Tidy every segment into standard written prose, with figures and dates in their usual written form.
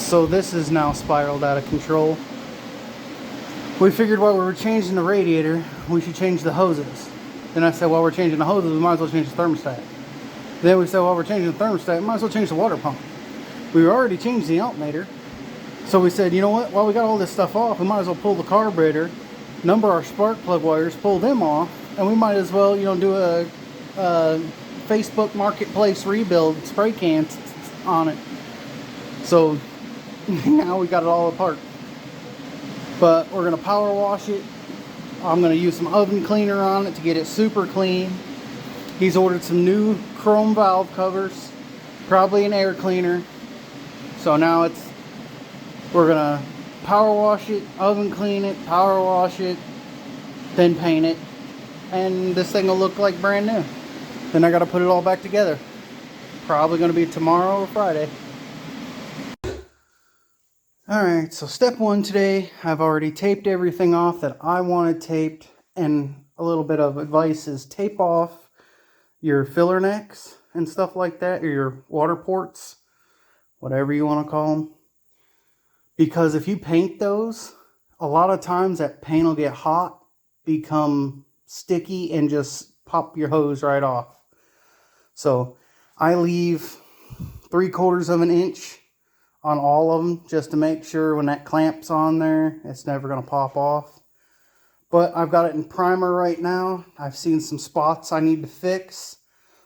So this is now spiraled out of control. We figured while we were changing the radiator, we should change the hoses. Then I said, while we're changing the hoses, we might as well change the thermostat. Then we said, while we're changing the thermostat, we might as well change the water pump. We already changed the alternator. So we said, you know what, while we got all this stuff off, we might as well pull the carburetor, number our spark plug wires, pull them off, and we might as well, do a Facebook Marketplace rebuild spray cans on it. So now we got it all apart. But we're going to power wash it. I'm going to use some oven cleaner on it to get it super clean. He's ordered some new chrome valve covers, probably an air cleaner. So now we're going to power wash it, oven clean it, power wash it, then paint it. And this thing will look like brand new. Then I got to put it all back together. Probably going to be tomorrow or Friday. Alright, so step one today, I've already taped everything off that I wanted taped, and a little bit of advice is tape off your filler necks and stuff like that, or your water ports, whatever you want to call them. Because if you paint those, a lot of times that paint will get hot, become sticky, and just pop your hose right off. So I leave 3/4 of an inch on all of them, just to make sure when that clamp's on there, it's never going to pop off. But I've got it in primer right now. I've seen some spots I need to fix,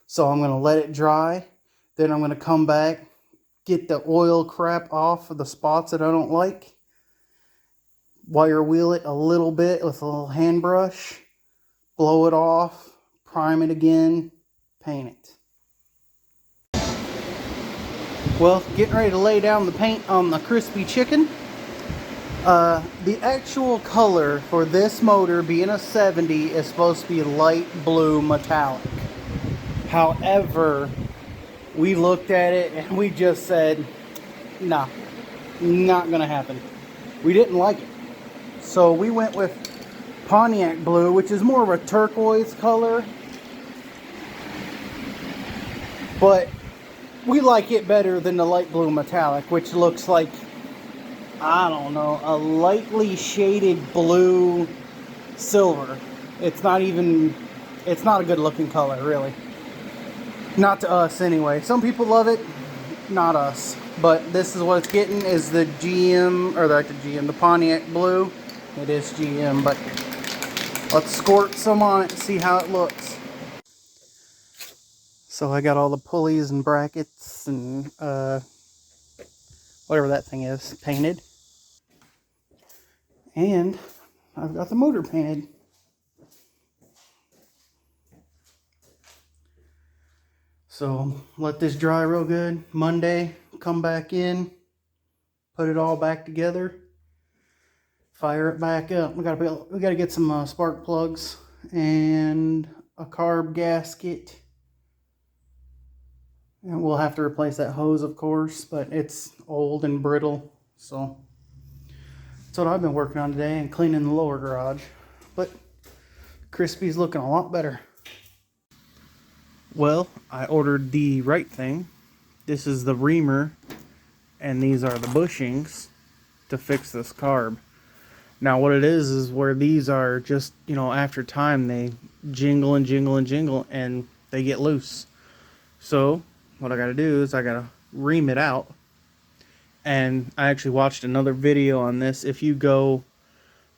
so I'm going to let it dry. Then I'm going to come back, get the oil crap off of the spots that I don't like, wire wheel it a little bit with a little hand brush, blow it off, prime it again, paint it. Well, getting ready to lay down the paint on the crispy chicken. The actual color for this motor, being a 70, is supposed to be light blue metallic. However, we looked at it and we just said, nah, not gonna happen. We didn't like it. So we went with Pontiac blue, which is more of a turquoise color. But we like it better than the light blue metallic, which looks like, I don't know, a lightly shaded blue silver. It's not a good looking color, really. Not to us anyway. Some people love it, not us. But this is what it's getting, is the the Pontiac blue. It is GM, but let's squirt some on it and see how it looks. So I got all the pulleys and brackets and whatever that thing is painted. And I've got the motor painted. So let this dry real good. Monday, come back in, put it all back together, fire it back up. We gotta get some spark plugs and a carb gasket. And we'll have to replace that hose, of course, but it's old and brittle. So that's what I've been working on today, and cleaning the lower garage. But Crispy's looking a lot better. Well, I ordered the right thing. This is the reamer, and these are the bushings to fix this carb. Now what it is where these are just, after time they jingle and jingle and jingle and they get loose. So what I gotta do is I gotta ream it out. And I actually watched another video on this. If you go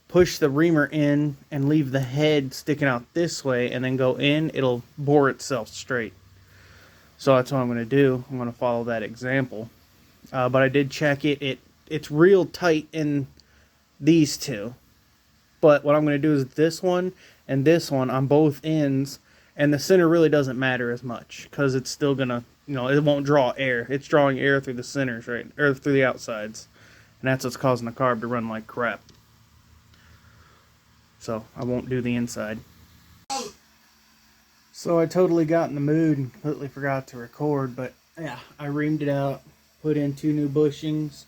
push the reamer in and leave the head sticking out this way and then go in, it'll bore itself straight. So that's what I'm gonna do. I'm gonna follow that example. But I did check it. It's real tight in these two. But what I'm gonna do is this one and this one on both ends, and the center really doesn't matter as much because it's still gonna, it won't draw air. It's drawing air through the centers, right, or through the outsides, and that's what's causing the carb to run like crap. So I won't do the inside. So I totally got in the mood and completely forgot to record, but yeah, I reamed it out, put in 2 new bushings,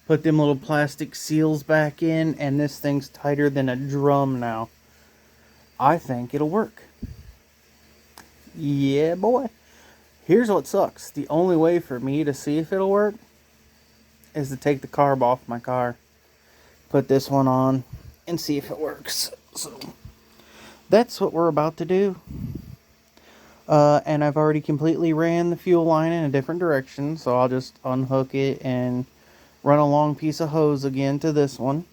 put them little plastic seals back in, and this thing's tighter than a drum now. I think it'll work. Yeah, boy. Here's what sucks. The only way for me to see if it'll work is to take the carb off my car, put this one on, and see if it works. So that's what we're about to do. And I've already completely ran the fuel line in a different direction, so I'll just unhook it and run a long piece of hose again to this one.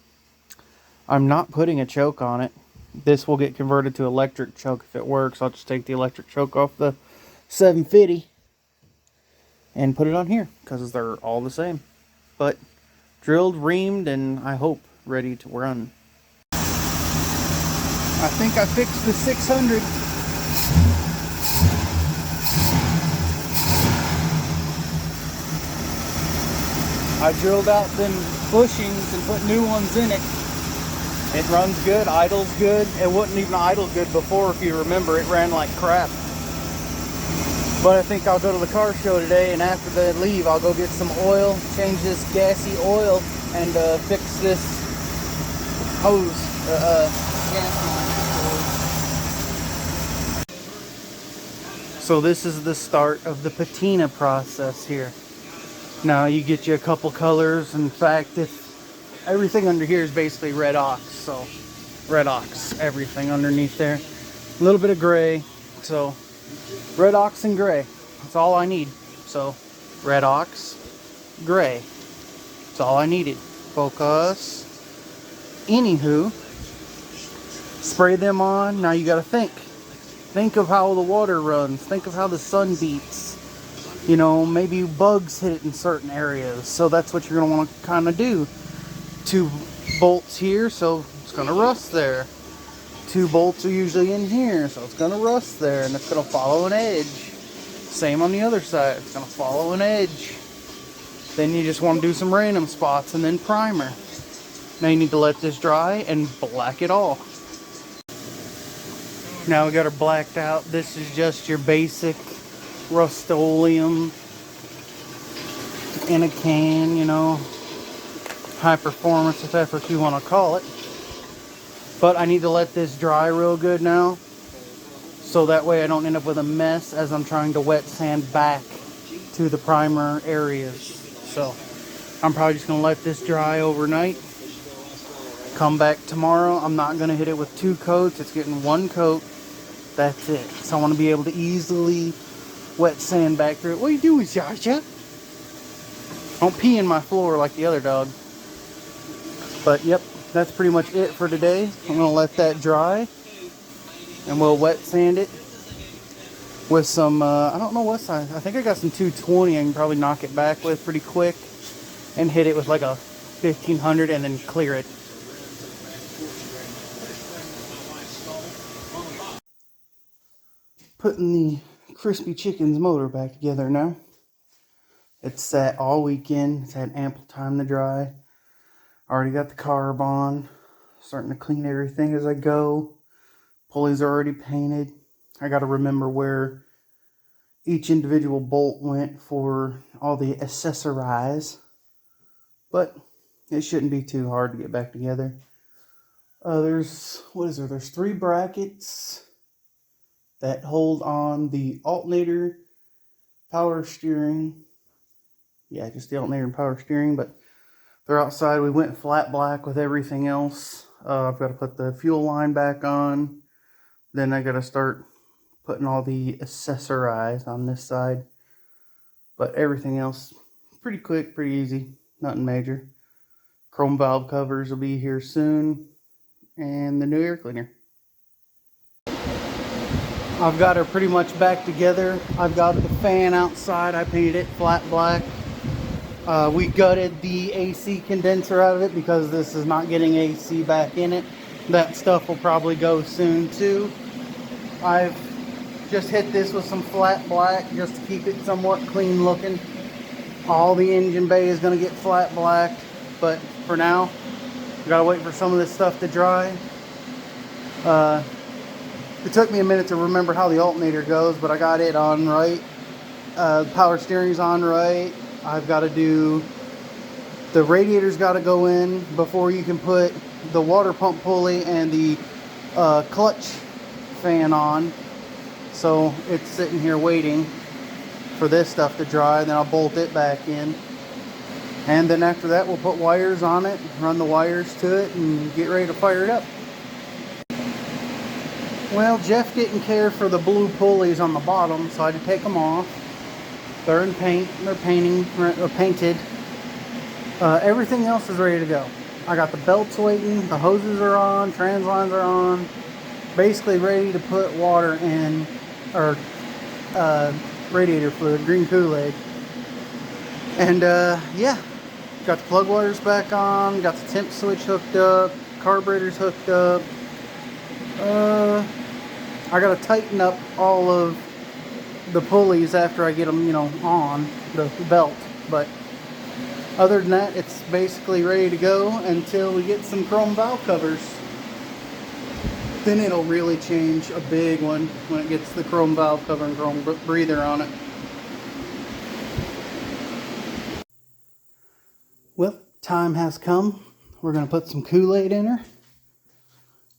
I'm not putting a choke on it. This will get converted to electric choke if it works. I'll just take the electric choke off the 750 and put it on here because they're all the same. But drilled, reamed, and I hope ready to run. I think I fixed the 600. I drilled out them bushings and put new ones in it. It runs good, idles good. It wouldn't even idle good before, if you remember. It ran like crap. But I think I'll go to the car show today, and after they leave, I'll go get some oil, change this gassy oil, and fix this hose, gas line. So this is the start of the patina process here. Now you get you a couple colors. In fact, if everything under here is basically red ox, so red ox, everything underneath there. A little bit of gray, so red ox and gray. That's all I need. So red ox, gray. That's all I needed. Focus. Anywho, spray them on. Now you got to think. Think of how the water runs. Think of how the sun beats. You know, maybe bugs hit it in certain areas. So that's what you're going to want to kind of do. 2 bolts here, so it's going to rust there. 2 bolts are usually in here, so it's going to rust there. And it's going to follow an edge. Same on the other side. It's going to follow an edge. Then you just want to do some random spots and then primer. Now you need to let this dry and black it off. Now we got her blacked out. This is just your basic Rust-Oleum in a can, you know, high performance, if that's what you want to call it. But I need to let this dry real good now, so that way I don't end up with a mess as I'm trying to wet sand back to the primer areas. So I'm probably just going to let this dry overnight. Come back tomorrow. I'm not going to hit it with 2 coats. It's getting 1 coat. That's it. So I want to be able to easily wet sand back through it. What are you doing, Sasha? Don't pee in my floor like the other dog. But yep, that's pretty much it for today. I'm going to let that dry. And we'll wet sand it with some, I don't know what size. I think I got some 220 I can probably knock it back with pretty quick. And hit it with like a 1500 and then clear it. Putting the Crispy Chicken's motor back together now. It's sat all weekend. It's had ample time to dry. Already got the carb on. Starting to clean everything as I go. Pulleys are already painted. I got to remember where each individual bolt went for all the accessorize. But it shouldn't be too hard to get back together. There's 3 brackets that hold on the alternator, power steering. Yeah, just the alternator and power steering, but they're outside. We went flat black with everything else. I've got to put the fuel line back on. Then I got to start putting all the accessorize on this side. But everything else, pretty quick, pretty easy, nothing major. Chrome valve covers will be here soon. And the new air cleaner. I've got her pretty much back together. I've got the fan outside. I painted it flat black. We gutted the AC condenser out of it because this is not getting AC back in it. That stuff will probably go soon too. I've just hit this with some flat black just to keep it somewhat clean looking. All the engine bay is going to get flat black, but for now, we gotta wait for some of this stuff to dry. It took me a minute to remember how the alternator goes, but I got it on right. Power steering's on right. I've got to do, the radiator's got to go in before you can put the water pump pulley and the clutch fan on. So it's sitting here waiting for this stuff to dry, then I'll bolt it back in. And then after that, we'll put wires on it, run the wires to it, and get ready to fire it up. Well, Jeff didn't care for the blue pulleys on the bottom, so I had to take them off. They're in paint, they're painted. Everything else is ready to go. I got the belts waiting, the hoses are on, trans lines are on. Basically ready to put water in, or radiator fluid, green Kool-Aid. And yeah, got the plug wires back on, got the temp switch hooked up, carburetor's hooked up. I gotta tighten up all of the pulleys after I get them, you know, on the belt. But other than that, it's basically ready to go until we get some chrome valve covers. Then it'll really change a big one when it gets the chrome valve cover and chrome breather on it. Well, time has come. We're going to put some Kool-Aid in her.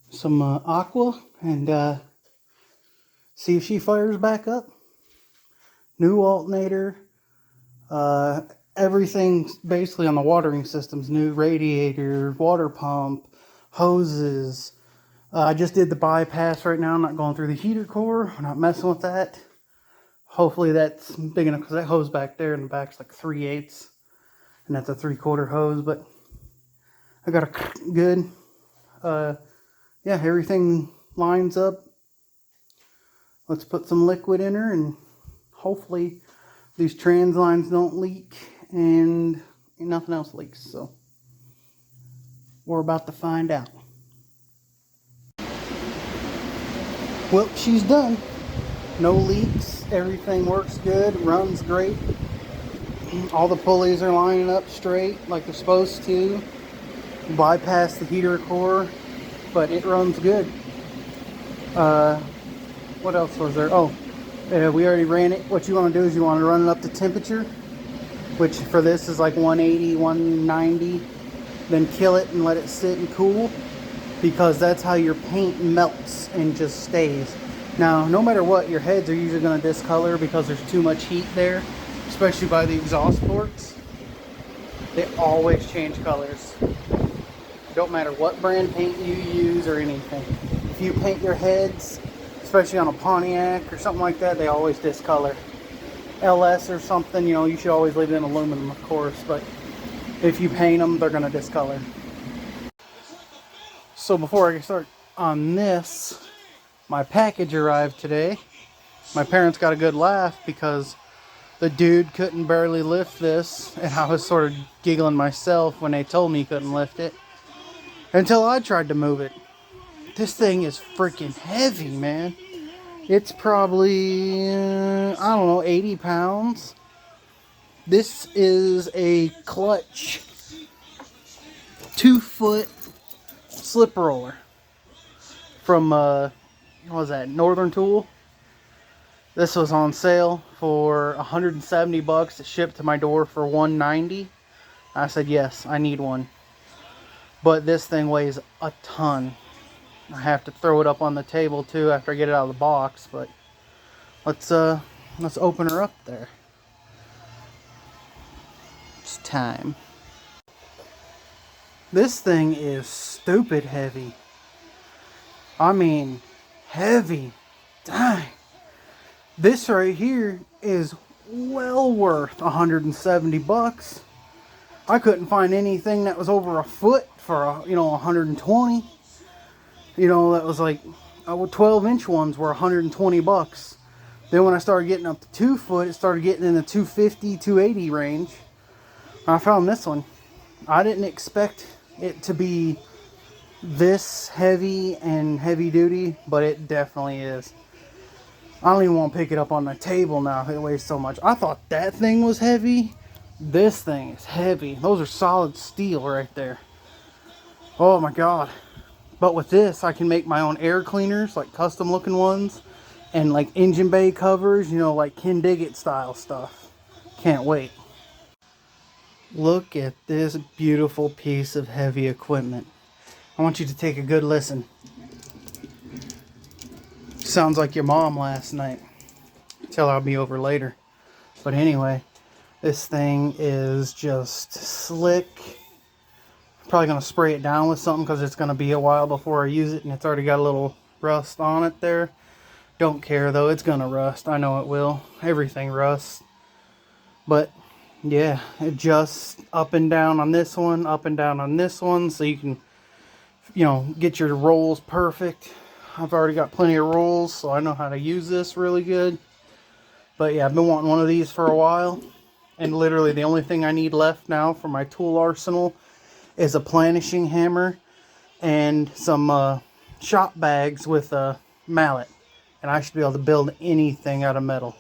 Some Aqua. And see if she fires back up. New alternator. Everything basically on the watering system's new. Radiator, water pump, hoses. I just did the bypass right now. I'm not going through the heater core. I'm not messing with that. Hopefully that's big enough because that hose back there in the back's like 3/8. And that's a 3/4 hose. But I got a good. Yeah, everything lines up. Let's put some liquid in her and hopefully these trans lines don't leak and nothing else leaks. So we're about to find out. Well, she's done. No leaks. Everything works good. Runs great. All the pulleys are lining up straight like they're supposed to. Bypass the heater core, but it runs good. What else was there? Oh, we already ran it. What you want to do is you want to run it up to temperature, which for this is like 180, 190. Then kill it and let it sit and cool, because that's how your paint melts and just stays. Now, no matter what, your heads are usually going to discolor because there's too much heat there, especially by the exhaust ports. They always change colors. Don't matter what brand paint you use or anything. If you paint your heads, especially on a Pontiac or something like that, they always discolor. LS or something, you know, you should always leave it in aluminum, of course, but if you paint them, they're going to discolor. So before I start on this, my package arrived today. My parents got a good laugh because the dude couldn't barely lift this, and I was sort of giggling myself when they told me he couldn't lift it, until I tried to move it. This thing is freaking heavy, man. It's probably, I don't know, 80 pounds. This is a clutch 2-foot slip roller from, what was that, Northern Tool. This was on sale for $170. It shipped to my door for $190. I said, yes, I need one. But this thing weighs a ton. I have to throw it up on the table too after I get it out of the box, but let's open her up there. It's time. This thing is stupid heavy. I mean, heavy. Dang. This right here is well worth $170. I couldn't find anything that was over a foot for, you know, 120. You know, that was like 12-inch ones were $120. Then when I started getting up to 2 foot, it started getting in the 250, 280 range. I found this one. I didn't expect it to be this heavy and heavy duty, but it definitely is. I don't even want to pick it up on the table now. It weighs so much. I thought that thing was heavy. This thing is heavy. Those are solid steel right there. Oh my god. But with this, I can make my own air cleaners, like custom looking ones, and like engine bay covers, you know, like Ken Diggett style stuff. Can't wait. Look at this beautiful piece of heavy equipment. I want you to take a good listen. Sounds like your mom last night. Tell her I'll be over later. But anyway, This thing is just slick. Probably going to spray it down with something because it's going to be a while before I use it, and it's already got a little rust on it there. Don't care though, it's going to rust. I know it will. Everything rusts. But yeah, adjust up and down on this one, up and down on this one, so you can, you know, get your rolls perfect. I've already got plenty of rolls, so I know how to use this really good. But yeah, I've been wanting one of these for a while. And literally the only thing I need left now for my tool arsenal is a planishing hammer and some shop bags with a mallet. And I should be able to build anything out of metal.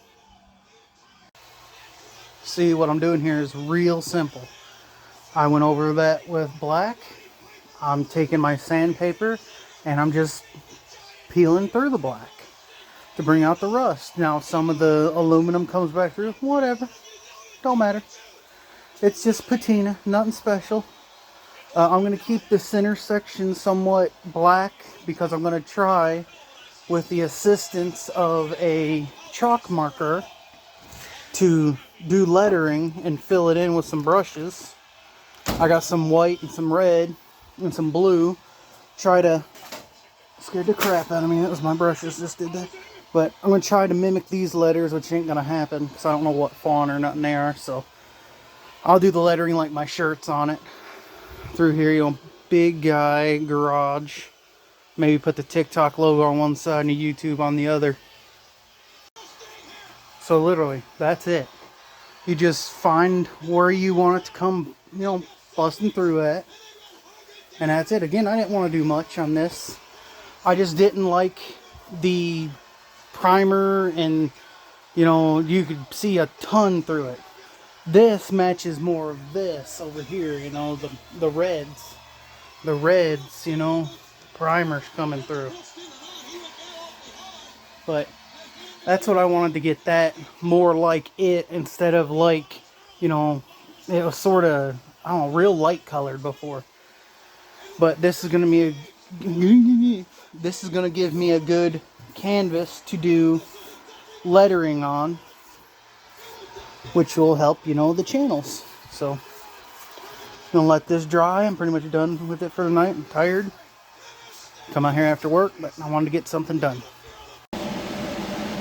See, what I'm doing here is real simple. I went over that with black. I'm taking my sandpaper and I'm just peeling through the black to bring out the rust. Now some of the aluminum comes back through, whatever. Don't matter. It's just patina, nothing special. I'm going to keep the center section somewhat black because I'm going to try, with the assistance of a chalk marker, to do lettering and fill it in with some brushes. I got some white and some red and some blue. Try to... Scared the crap out of me. That was my brushes just did that. But I'm going to try to mimic these letters, which ain't going to happen because I don't know what font or nothing they are. So I'll do the lettering like my shirt's on it. Through here, you know, Big Guy Garage. Maybe put the TikTok logo on one side and the YouTube on the other. So literally, that's it. You just find where you want it to come, you know, busting through at. And that's it. Again, I didn't want to do much on this. I just didn't like the primer, and you know, you could see a ton through it. This matches more of this over here, you know, the reds, you know, primers coming through. But that's what I wanted to get, that more like it instead of like, you know, it was sort of, I don't know, real light colored before. But this is going to be this is going to give me a good canvas to do lettering on, which will help, you know, the channels. So I'm gonna let this dry. I'm pretty much done with it for the night. I'm tired. Come out here after work, but I wanted to get something done.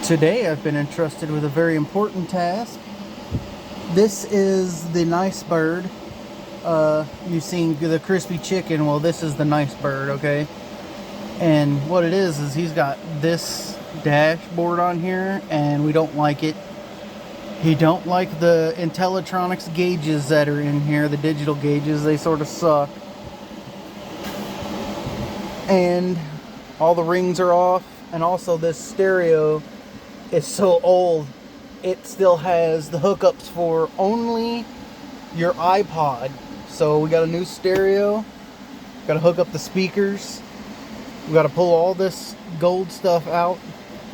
Today I've been entrusted with a very important task. This is the Nice Bird. You've seen the crispy chicken. Well, this is the Nice Bird, okay? And what it is he's got this dashboard on here, and we don't like it. He don't like the Intellitronics gauges that are in here, the digital gauges. They sort of suck. And all the rings are off. And also this stereo is so old, it still has the hookups for only your iPod. So we got a new stereo. Got to hook up the speakers. We got to pull all this gold stuff out.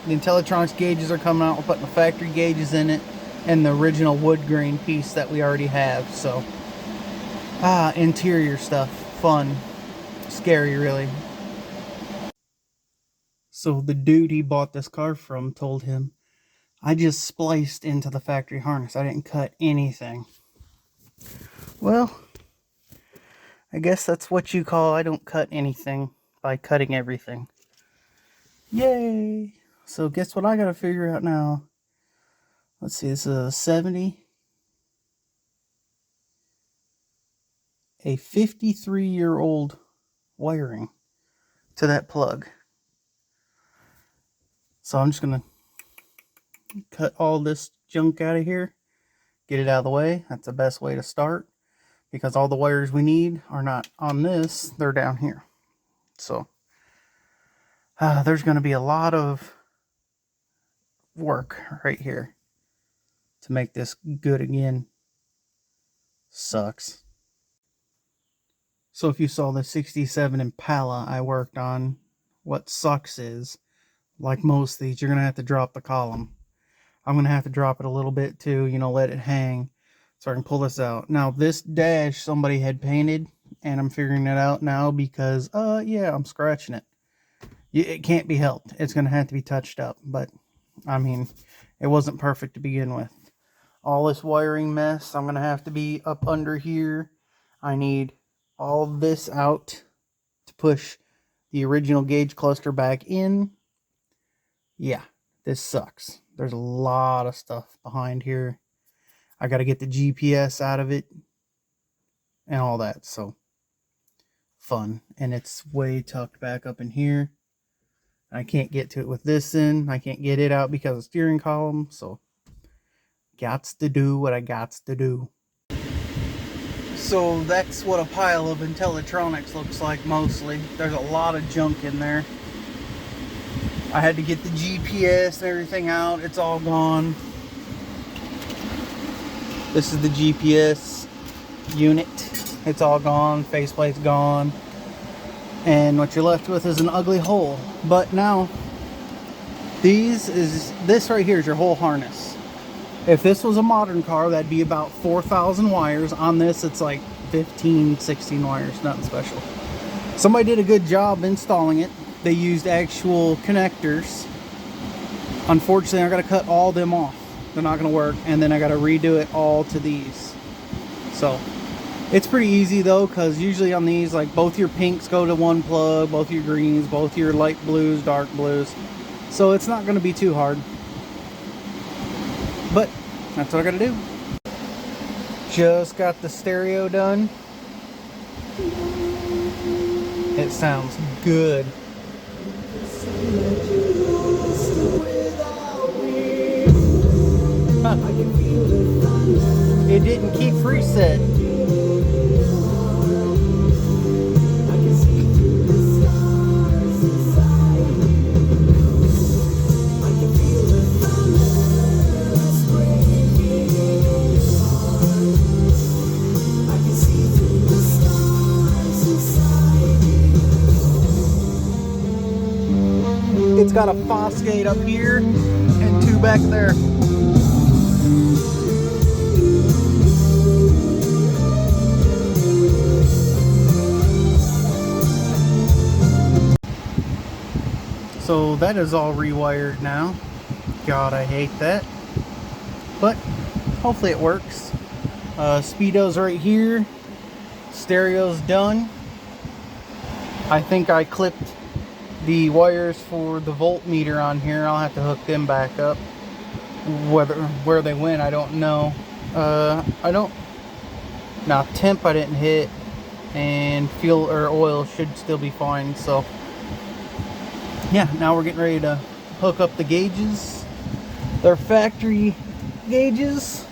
The Intellitronics gauges are coming out. We're putting the factory gauges in it, and the original wood grain piece that we already have. So, interior stuff, fun, scary, really. So the dude he bought this car from told him, I just spliced into the factory harness. I didn't cut anything. Well, I guess that's what you call I don't cut anything by cutting everything. Yay! So guess what I gotta figure out now? Let's see, this is a 70. A 53-year-old wiring to that plug. So I'm just gonna cut all this junk out of here, get it out of the way. That's the best way to start, because all the wires we need are not on this, they're down here. So there's going to be a lot of work right here to make this good again. Sucks. So if you saw the 67 Impala I worked on, what sucks is, like most of these, you're going to have to drop the column. I'm going to have to drop it a little bit too, you know, let it hang so I can pull this out. Now this dash somebody had painted, and I'm figuring it out now because, yeah, I'm scratching it. It can't be helped. It's going to have to be touched up, but I mean, it wasn't perfect to begin with. all this wiring mess. I'm going to have to be up under here. I need all this out to push the original gauge cluster back in. Yeah, this sucks. There's a lot of stuff behind here. I got to get the GPS out of it and all that. So fun. And it's way tucked back up in here. I can't get to it with this in. I can't get it out because of steering column. So gots to do what I gots to do. So that's what a pile of Intellitronics looks like mostly. There's a lot of junk in there. I had to get the GPS and everything out. It's all gone. This is the GPS unit. It's all gone. Faceplate's gone. And what you're left with is an ugly hole. But now, this right here is your whole harness. If this was a modern car, that'd be about 4,000 wires. On this, it's like 15, 16 wires, nothing special. Somebody did a good job installing it. They used actual connectors. Unfortunately, I got to cut all them off. They're not going to work. And then I got to redo it all to these. So it's pretty easy though, because usually on these, like both your pinks go to one plug, both your greens, both your light blues, dark blues. So it's not going to be too hard. But that's what I got to do. Just got the stereo done. It sounds good. Huh. It didn't keep reset. It's got a Fosgate up here and two back there. So that is all rewired now. God, I hate that. But hopefully it works. Speedo's right here. Stereo's done. I think I clipped the wires for the voltmeter on here. I'll have to hook them back up. Where they went, I don't know. Now temp I didn't hit, and fuel or oil should still be fine. So yeah, now we're getting ready to hook up the gauges. They're factory gauges,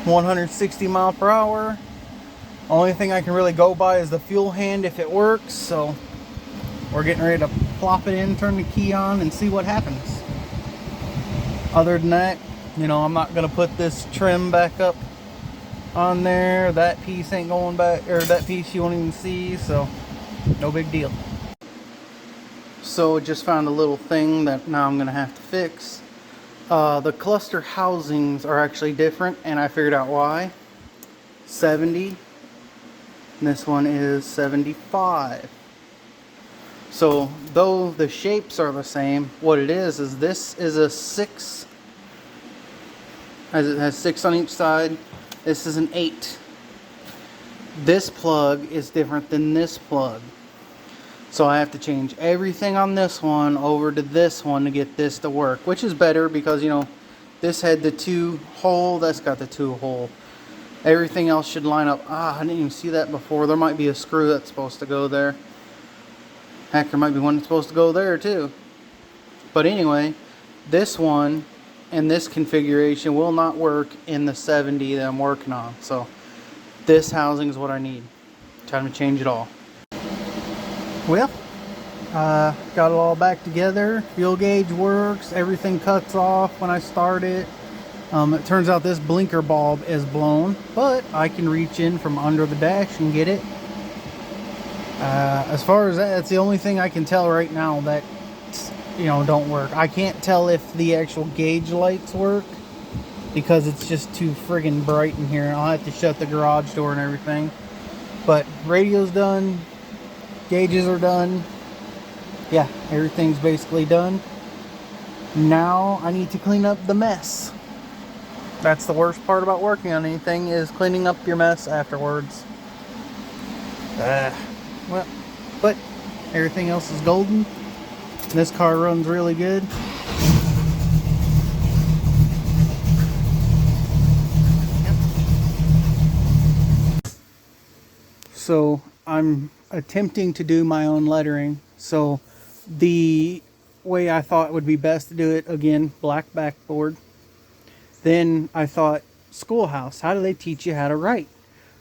160 mile per hour. Only thing I can really go by is the fuel hand if it works. So we're getting ready to plop it in, turn the key on, and see what happens. Other than that, you know, I'm not going to put this trim back up on there. That piece ain't going back, or that piece you won't even see, so no big deal. So just found a little thing that now I'm going to have to fix. The cluster housings are actually different, and I figured out why. 70, and this one is 75. So though the shapes are the same, what it is this is a 6, as it has 6 on each side. This is an 8. This plug is different than this plug. So I have to change everything on this one over to this one to get this to work, which is better because, you know, this had the 2 hole, that's got the 2 hole. Everything else should line up. I didn't even see that before. There might be a screw that's supposed to go there. Heck, there might be one that's supposed to go there too. But anyway, this one and this configuration will not work in the 70 that I'm working on. So this housing is what I need. Time to change it all. Well, got it all back together. Fuel gauge works. Everything cuts off when I start it. It turns out this blinker bulb is blown, but I can reach in from under the dash and get it. As far as that, it's the only thing I can tell right now that, you know, don't work. I can't tell if the actual gauge lights work because it's just too friggin' bright in here. I'll have to shut the garage door and everything. But radio's done. Gauges are done. Yeah, everything's basically done. Now I need to clean up the mess. That's the worst part about working on anything, is cleaning up your mess afterwards. Well, but everything else is golden. This car runs really good. So I'm attempting to do my own lettering. So the way I thought would be best to do it, again, black backboard. Then I thought, schoolhouse, how do they teach you how to write?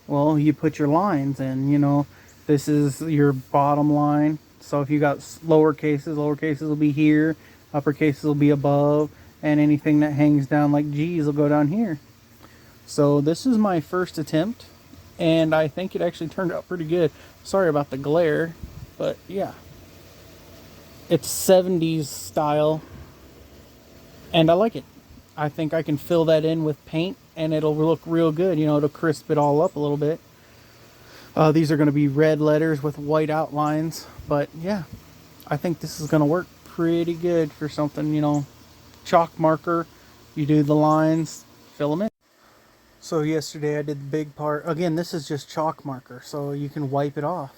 Well, you put your lines in, you know, this is your bottom line. So if you got lower cases will be here, upper cases will be above, and anything that hangs down like G's will go down here. So this is my first attempt, and I think it actually turned out pretty good. Sorry about the glare, but yeah. It's 70s style, and I like it. I think I can fill that in with paint, and it'll look real good. You know, it'll crisp it all up a little bit. These are going to be red letters with white outlines, but yeah, I think this is going to work pretty good for something, you know, chalk marker. You do the lines, fill them in. So yesterday I did the big part. Again, this is just chalk marker, so you can wipe it off.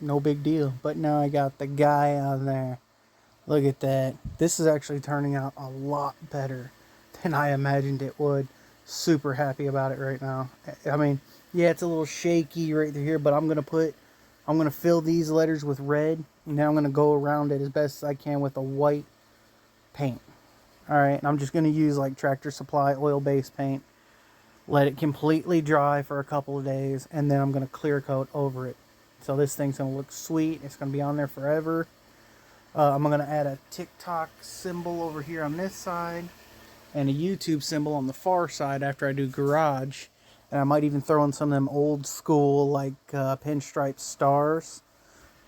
No big deal. But now I got the guy on there. Look at that. This is actually turning out a lot better than I imagined it would. Super happy about it right now. I mean, yeah, it's a little shaky right here, but I'm gonna fill these letters with red, and then I'm gonna go around it as best as I can with a white paint. Alright, and I'm just gonna use like Tractor Supply oil-based paint. Let it completely dry for a couple of days, and then I'm gonna clear coat over it. So this thing's gonna look sweet. It's gonna be on there forever. I'm going to add a TikTok symbol over here on this side and a YouTube symbol on the far side after I do garage. And I might even throw in some of them old school like pinstripe stars,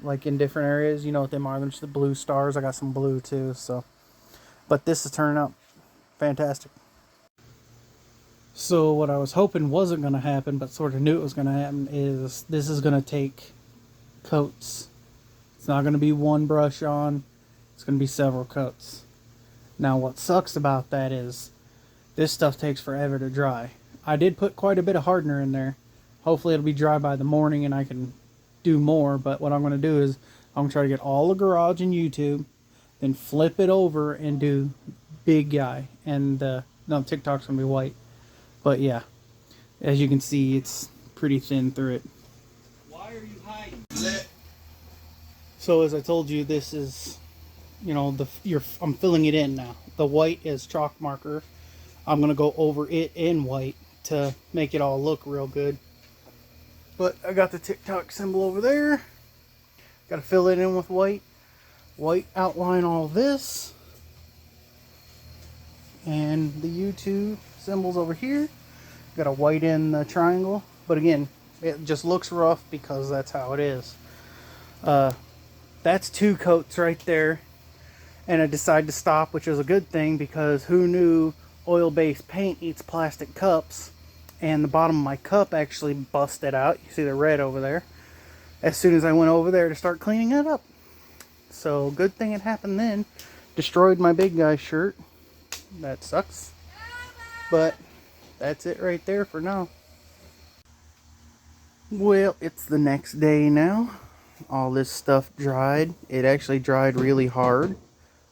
like in different areas. You know what them are, they're just the blue stars. I got some blue too. So, but this is turning out fantastic. So what I was hoping wasn't going to happen, but sort of knew it was going to happen, is this is going to take coats. It's not going to be one brush on. It's going to be several coats. Now what sucks about that is this stuff takes forever to dry. I did put quite a bit of hardener in there. Hopefully it'll be dry by the morning and I can do more. But what I'm going to do is I'm going to try to get all the garage in YouTube, then flip it over and do big guy. And no, TikTok's going to be white. But yeah, as you can see, it's pretty thin through it. Why are you hiding? So as I told you, this is, you know, I'm filling it in now. The white is chalk marker. I'm going to go over it in white to make it all look real good. But I got the TikTok symbol over there. Got to fill it in with white. White outline all this. And the YouTube symbols over here. Got a white in the triangle. But again, it just looks rough because that's how it is. That's 2 coats right there, and I decided to stop, which is a good thing because who knew oil-based paint eats plastic cups, and the bottom of my cup actually busted out. You see the red over there as soon as I went over there to start cleaning it up. So good thing it happened then. Destroyed my big guy shirt. That sucks, but that's it right there for now. Well, it's the next day now. All this stuff dried. It actually dried really hard,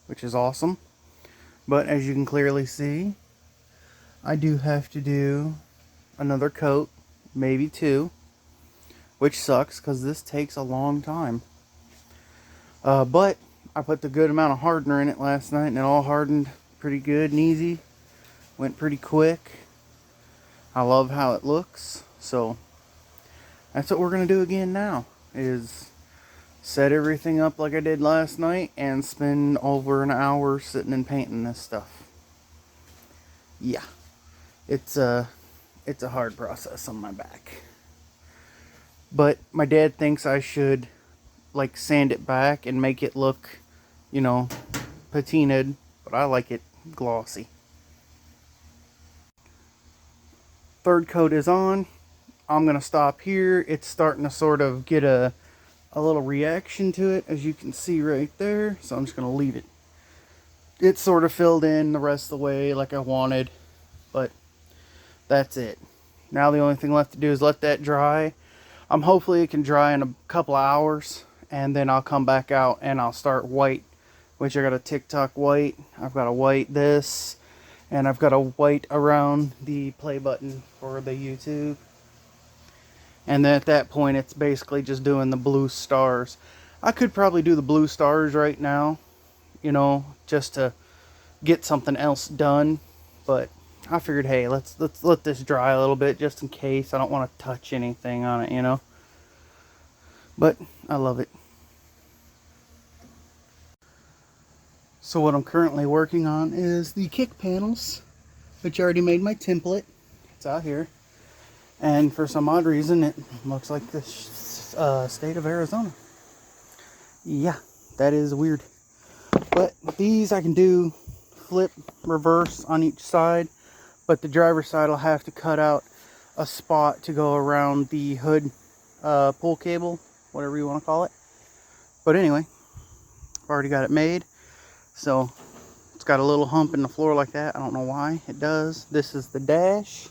which is awesome. But as you can clearly see, I do have to do another coat, maybe 2, which sucks because this takes a long time. But I put the good amount of hardener in it last night, and it all hardened pretty good and easy. Went pretty quick. I love how it looks. So that's what we're going to do again now, is set everything up like I did last night and spend over an hour sitting and painting this stuff. Yeah, it's a hard process on my back. But my dad thinks I should like sand it back and make it look, you know, patinaed, but I like it glossy. Third coat is on. I'm going to stop here. It's starting to sort of get a little reaction to it, as you can see right there. So I'm just going to leave it. It's sort of filled in the rest of the way like I wanted. But That's it. Now the only thing left to do is let that dry. Hopefully it can dry in a couple of hours, and then I'll come back out and I'll start white, which I got a TikTok white. I've got a white this, and I've got a white around the play button for the YouTube. And then at that point, it's basically just doing the blue stars. I could probably do the blue stars right now, you know, just to get something else done. But I figured, hey, let's let this dry a little bit just in case. I don't want to touch anything on it, you know. But I love it. So what I'm currently working on is the kick panels, which I already made my template. It's out here. And for some odd reason, it looks like the state of Arizona. Yeah, that is weird. But these I can do flip, reverse on each side. But the driver's side will have to cut out a spot to go around the hood pull cable, whatever you want to call it. But anyway, I've already got it made. So it's got a little hump in the floor like that. I don't know why it does. This is the dash.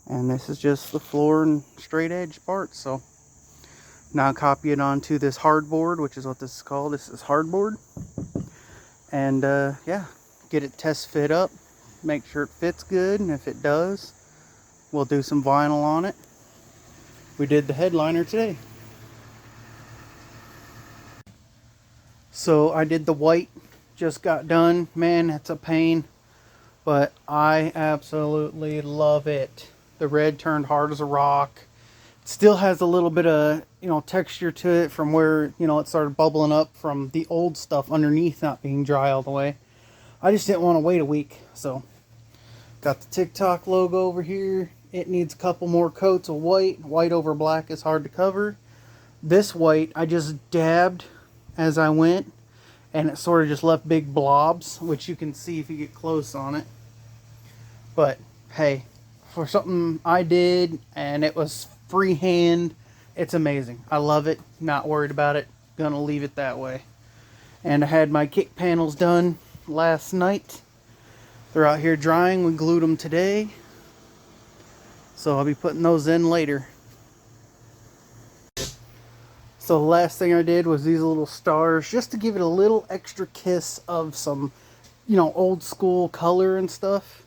And this is just the floor and straight edge part. So now copy it onto this hardboard, which is what this is called. This is hardboard. And yeah, get it test fit up. Make sure it fits good. And if it does, we'll do some vinyl on it. We did the headliner today. So I did the white. Just got done. Man, it's a pain. But I absolutely love it. The red turned hard as a rock. It still has a little bit of, you know, texture to it from where, you know, it started bubbling up from the old stuff underneath not being dry all the way. I just didn't want to wait a week. So got the TikTok logo over here. It needs a couple more coats of white. White over black is hard to cover. This white I just dabbed as I went, and it sort of just left big blobs, which you can see if you get close on it. But hey, for something I did and it was freehand, it's amazing. I love it. Not worried about it. Gonna leave it that way. And I had my kick panels done last night. They're out here drying. We glued them today. So I'll be putting those in later. So the last thing I did was these little stars, just to give it a little extra kiss of some, you know, old school color and stuff.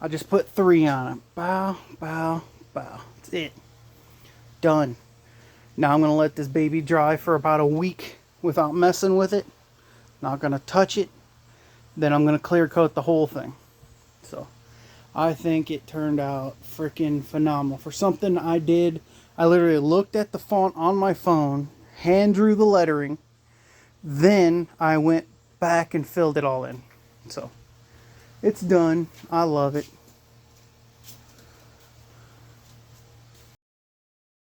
I just put 3 on it. Bow, bow, bow. That's it. Done. Now I'm going to let this baby dry for about a week without messing with it. Not going to touch it. Then I'm going to clear coat the whole thing. So I think it turned out freaking phenomenal. For something I did, I literally looked at the font on my phone, hand drew the lettering, then I went back and filled it all in. So it's done. I love it.